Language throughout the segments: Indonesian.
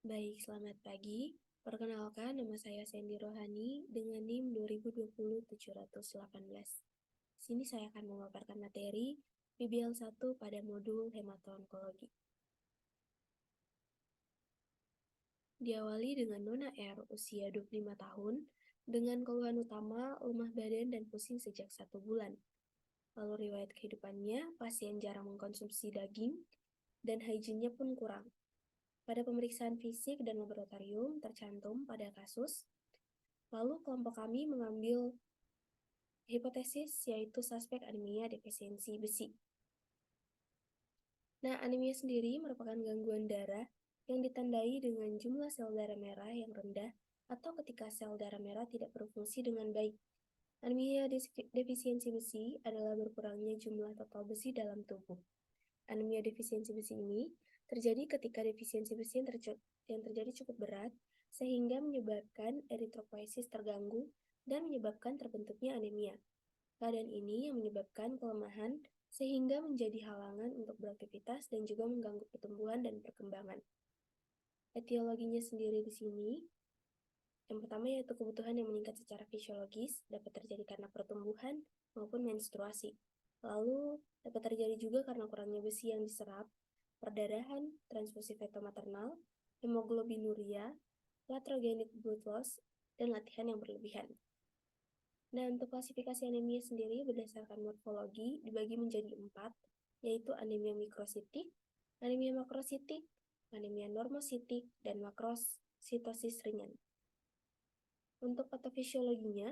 Baik, selamat pagi. Perkenalkan, nama saya Sandy Rohani dengan NIM 2020-718. Sini saya akan memaparkan materi PBL 1 pada modul hemato-onkologi. Diawali dengan Nona R, usia 25 tahun, dengan keluhan utama lemah badan dan pusing sejak 1 bulan. Lalu riwayat kehidupannya, pasien jarang mengkonsumsi daging, dan hygiene-nya pun kurang. Pada pemeriksaan fisik dan laboratorium tercantum pada kasus, lalu kelompok kami mengambil hipotesis yaitu suspek anemia defisiensi besi. Nah, anemia sendiri merupakan gangguan darah yang ditandai dengan jumlah sel darah merah yang rendah atau ketika sel darah merah tidak berfungsi dengan baik. Anemia defisiensi besi adalah berkurangnya jumlah total besi dalam tubuh. Anemia defisiensi besi ini terjadi ketika defisiensi besi yang terjadi cukup berat sehingga menyebabkan eritropoiesis terganggu dan menyebabkan terbentuknya anemia. Keadaan ini yang menyebabkan kelemahan sehingga menjadi halangan untuk beraktivitas dan juga mengganggu pertumbuhan dan perkembangan. Etiologinya sendiri di sini, yang pertama yaitu kebutuhan yang meningkat secara fisiologis dapat terjadi karena pertumbuhan maupun menstruasi. Lalu dapat terjadi juga karena kurangnya besi yang diserap, perdarahan, transfusi feto-maternal, hemoglobinuria, iatrogenic blood loss, dan latihan yang berlebihan. Nah, untuk klasifikasi anemia sendiri berdasarkan morfologi dibagi menjadi 4, yaitu anemia mikrositik, anemia makrositik, anemia normositik, dan makrositosis ringan. Untuk patofisiologinya,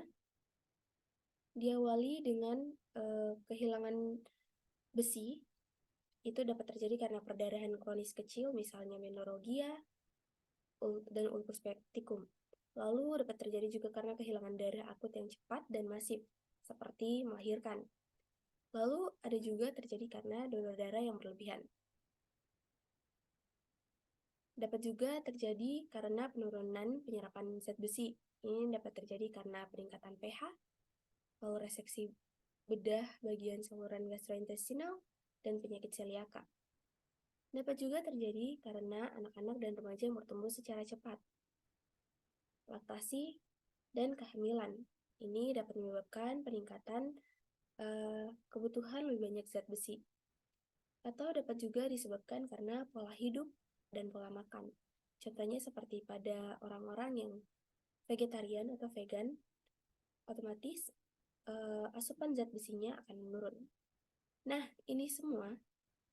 diawali dengan kehilangan besi, itu dapat terjadi karena perdarahan kronis kecil, misalnya menorrhagia dan ulcus pecticum. Lalu dapat terjadi juga karena kehilangan darah akut yang cepat dan masif, seperti melahirkan. Lalu ada juga terjadi karena donor darah yang berlebihan. Dapat juga terjadi karena penurunan penyerapan zat besi. Ini dapat terjadi karena peningkatan pH, lalu reseksi bedah bagian saluran gastrointestinal, dan penyakit celiaka. Dapat juga terjadi karena anak-anak dan remaja yang bertumbuh secara cepat. Laktasi dan kehamilan. Ini dapat menyebabkan peningkatan kebutuhan lebih banyak zat besi. Atau dapat juga disebabkan karena pola hidup dan pola makan. Contohnya seperti pada orang-orang yang vegetarian atau vegan, otomatis asupan zat besinya akan menurun. Nah, ini semua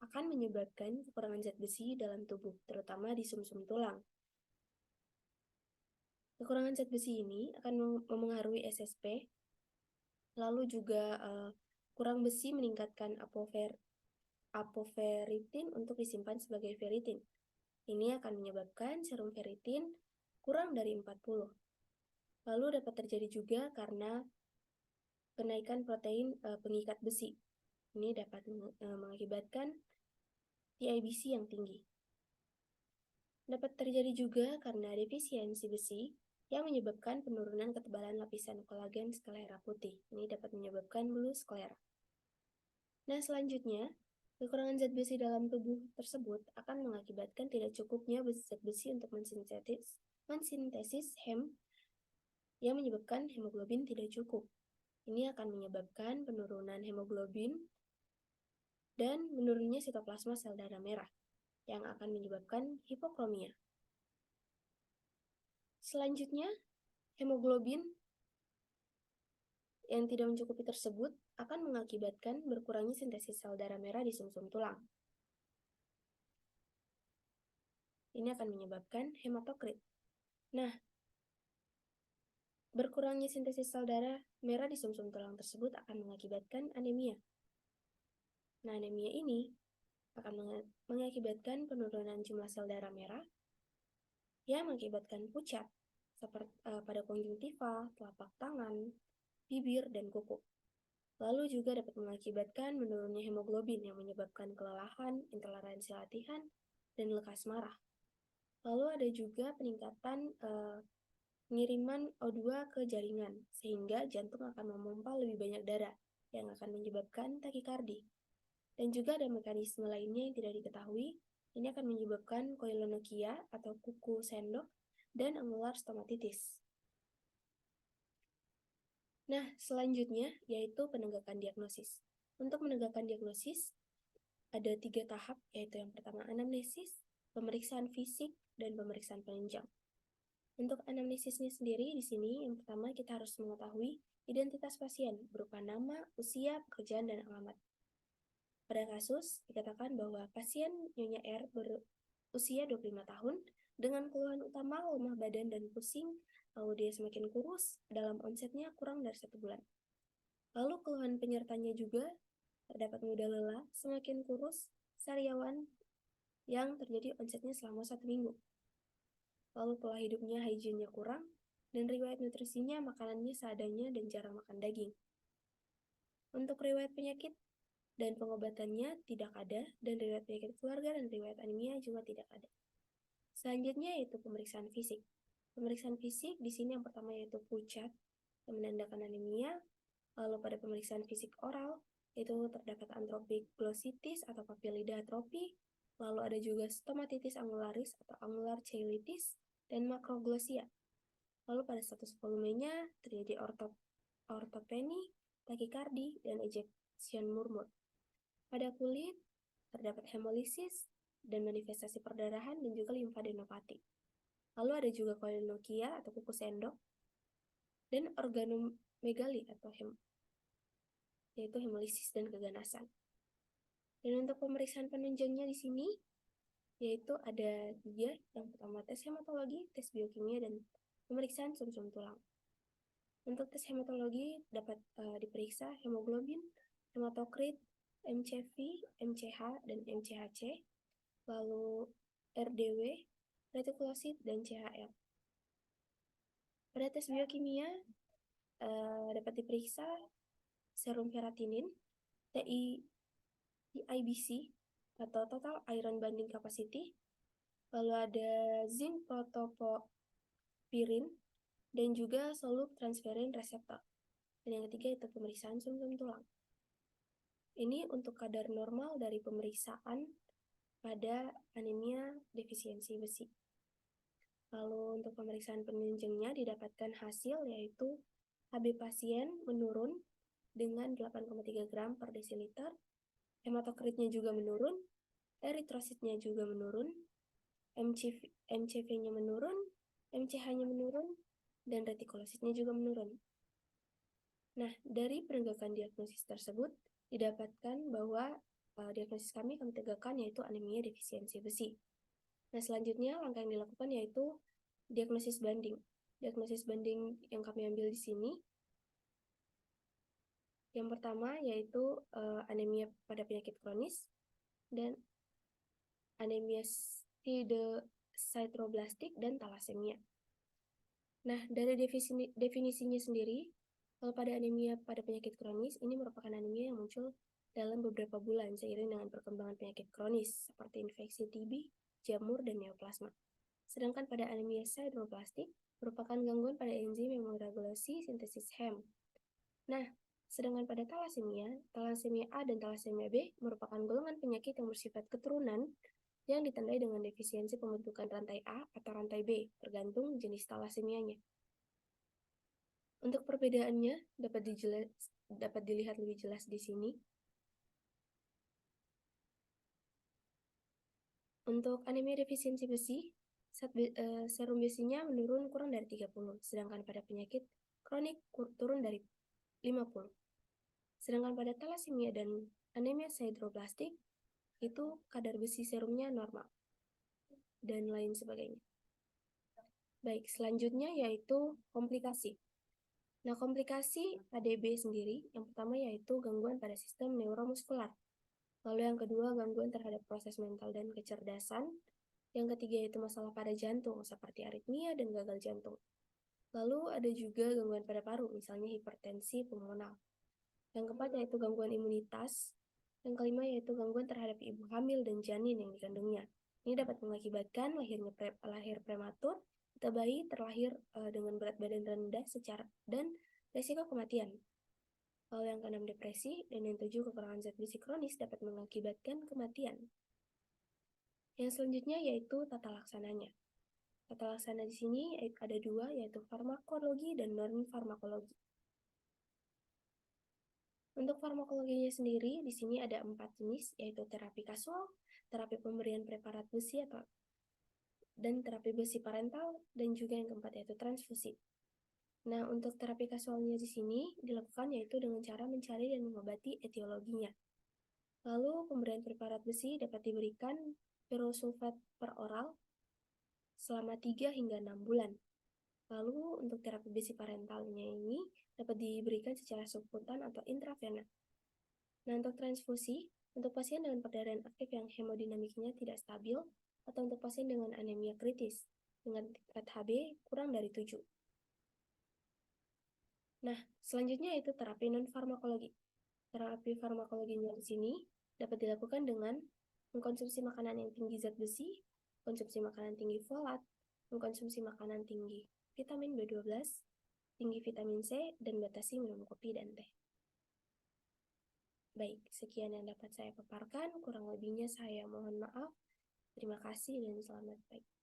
akan menyebabkan kekurangan zat besi dalam tubuh, terutama di sumsum tulang. Kekurangan zat besi ini akan memengaruhi SSP, lalu juga kurang besi meningkatkan apoferitin untuk disimpan sebagai ferritin. Ini akan menyebabkan serum ferritin kurang dari 40. Lalu dapat terjadi juga karena kenaikan protein pengikat besi. Ini dapat mengakibatkan TIBC yang tinggi. Dapat terjadi juga karena defisiensi besi yang menyebabkan penurunan ketebalan lapisan kolagen sklera putih. Ini dapat menyebabkan blue sklera. Nah, selanjutnya, kekurangan zat besi dalam tubuh tersebut akan mengakibatkan tidak cukupnya zat besi untuk mensintesis hem yang menyebabkan hemoglobin tidak cukup. Ini akan menyebabkan penurunan hemoglobin dan menurunnya sitoplasma sel darah merah yang akan menyebabkan hipokromia. Selanjutnya, hemoglobin yang tidak mencukupi tersebut akan mengakibatkan berkurangnya sintesis sel darah merah di sumsum tulang. Ini akan menyebabkan hematokrit. Nah, berkurangnya sintesis sel darah merah di sumsum tulang tersebut akan mengakibatkan anemia. Nah, anemia ini akan mengakibatkan penurunan jumlah sel darah merah yang mengakibatkan pucat seperti pada konjungtiva, telapak tangan, bibir, dan kuku. Lalu juga dapat mengakibatkan menurunnya hemoglobin yang menyebabkan kelelahan, intoleransi latihan, dan lekas marah. Lalu ada juga peningkatan pengiriman O2 ke jaringan, sehingga jantung akan memompa lebih banyak darah, yang akan menyebabkan takikardi. Dan juga ada mekanisme lainnya yang tidak diketahui, Ini akan menyebabkan koilonokia atau kuku sendok dan angular stomatitis. Nah, selanjutnya yaitu penegakan diagnosis. Untuk menegakkan diagnosis, ada 3 tahap, yaitu yang pertama anamnesis, pemeriksaan fisik, dan pemeriksaan penunjang. Untuk anamnesisnya sendiri di sini, yang pertama kita harus mengetahui identitas pasien berupa nama, usia, pekerjaan, dan alamat. Pada kasus, dikatakan bahwa pasien Nyonya R berusia 25 tahun dengan keluhan utama lemah badan dan pusing, lalu dia semakin kurus dalam onsetnya kurang dari 1 bulan. Lalu keluhan penyertanya juga terdapat mudah lelah, semakin kurus, sariawan yang terjadi onsetnya selama 1 minggu. Lalu pola hidupnya, hygiene-nya kurang, dan riwayat nutrisinya makanannya seadanya dan jarang makan daging. Untuk riwayat penyakit dan pengobatannya tidak ada, dan riwayat penyakit keluarga dan riwayat anemia juga tidak ada. Selanjutnya yaitu pemeriksaan fisik. Pemeriksaan fisik di sini yang pertama yaitu pucat yang menandakan anemia. Lalu pada pemeriksaan fisik oral itu terdapat antropik glossitis atau papilida atropi. Lalu ada juga stomatitis angularis atau angular cheilitis dan makroglossia. Lalu pada status volumenya terjadi ortopeni, takikardi, dan ejection murmur. Pada kulit terdapat hemolisis dan manifestasi perdarahan dan juga limfadenopati. Lalu ada juga koilonokia atau kuku sendok dan organomegali atau yaitu hemolisis dan keganasan. Dan untuk pemeriksaan penunjangnya di sini yaitu ada 3, yang pertama tes hematologi, tes biokimia, dan pemeriksaan sumsum tulang. Untuk tes hematologi dapat diperiksa hemoglobin, hematokrit, MCV, MCH, dan MCHC, lalu RDW, retikulosit, dan CHL. Pada tes biokimia dapat diperiksa serum ferritinin, TIBC atau total iron binding capacity, lalu ada zinc protoporphyrin, dan juga solub transferin reseptor. Dan yang ketiga itu pemeriksaan sumsum tulang. Ini untuk kadar normal dari pemeriksaan pada anemia defisiensi besi. Lalu untuk pemeriksaan penunjangnya didapatkan hasil yaitu HB pasien menurun dengan 8,3 gram per desiliter, hematokritnya juga menurun, eritrositnya juga menurun, MCV-nya menurun, MCH-nya menurun, dan retikulositnya juga menurun. Nah, dari penegakan diagnosis tersebut didapatkan bahwa diagnosis kami tegakkan yaitu anemia defisiensi besi. Nah, selanjutnya langkah yang dilakukan yaitu diagnosis banding. Diagnosis banding yang kami ambil di sini yang pertama yaitu anemia pada penyakit kronis dan anemia sideroblastik dan talasemia. Nah, dari definisinya sendiri, kalau pada anemia pada penyakit kronis, ini merupakan anemia yang muncul dalam beberapa bulan seiring dengan perkembangan penyakit kronis seperti infeksi TB, jamur, dan neoplasma. Sedangkan pada anemia sideroblastik merupakan gangguan pada enzim yang meregulasi sintesis HEM. Nah, sedangkan pada talasemia A dan talasemia B merupakan golongan penyakit yang bersifat keturunan yang ditandai dengan defisiensi pembentukan rantai A atau rantai B, tergantung jenis talasemianya. Untuk perbedaannya dapat dilihat lebih jelas di sini. Untuk anemia defisiensi besi, serum besinya menurun kurang dari 30, sedangkan pada penyakit kronik turun dari 50. Sedangkan pada talasemia dan anemia sideroblastik, itu kadar besi serumnya normal, dan lain sebagainya. Baik, selanjutnya yaitu komplikasi. Nah, komplikasi ADB sendiri, yang pertama yaitu gangguan pada sistem neuromuskular. Lalu yang kedua, gangguan terhadap proses mental dan kecerdasan. Yang ketiga yaitu masalah pada jantung, seperti aritmia dan gagal jantung. Lalu ada juga gangguan pada paru, misalnya hipertensi pulmonal. Yang keempat yaitu gangguan imunitas. Yang kelima yaitu gangguan terhadap ibu hamil dan janin yang dikandungnya. Ini dapat mengakibatkan lahir prematur atau bayi terlahir dengan berat badan rendah dan risiko kematian. Lalu yang keenam depresi, dan yang ketujuh kekurangan zat besi kronis dapat mengakibatkan kematian. Yang selanjutnya yaitu tata laksananya. Tata laksana di sini ada dua, yaitu farmakologi dan non-farmakologi. Untuk farmakologinya sendiri, di sini ada 4 jenis, yaitu terapi kasual, terapi pemberian preparat besi dan terapi besi parental, dan juga yang keempat yaitu transfusi. Nah, untuk terapi kasualnya di sini dilakukan yaitu dengan cara mencari dan mengobati etiologinya. Lalu, pemberian preparat besi dapat diberikan pyrosulfat per oral selama 3 hingga 6 bulan. Lalu, untuk terapi besi parentalnya ini dapat diberikan secara subkutan atau intravena. Nah, untuk transfusi, untuk pasien dengan perdarahan aktif yang hemodinamiknya tidak stabil, atau untuk pasien dengan anemia kritis, dengan tingkat Hb kurang dari 7. Nah, selanjutnya itu terapi non-farmakologi. Terapi farmakologinya di sini dapat dilakukan dengan mengkonsumsi makanan yang tinggi zat besi, konsumsi makanan tinggi folat, mengkonsumsi makanan tinggi vitamin B12, tinggi vitamin C, dan batasi minum kopi dan teh. Baik, sekian yang dapat saya paparkan, kurang lebihnya saya mohon maaf. Terima kasih dan selamat pagi.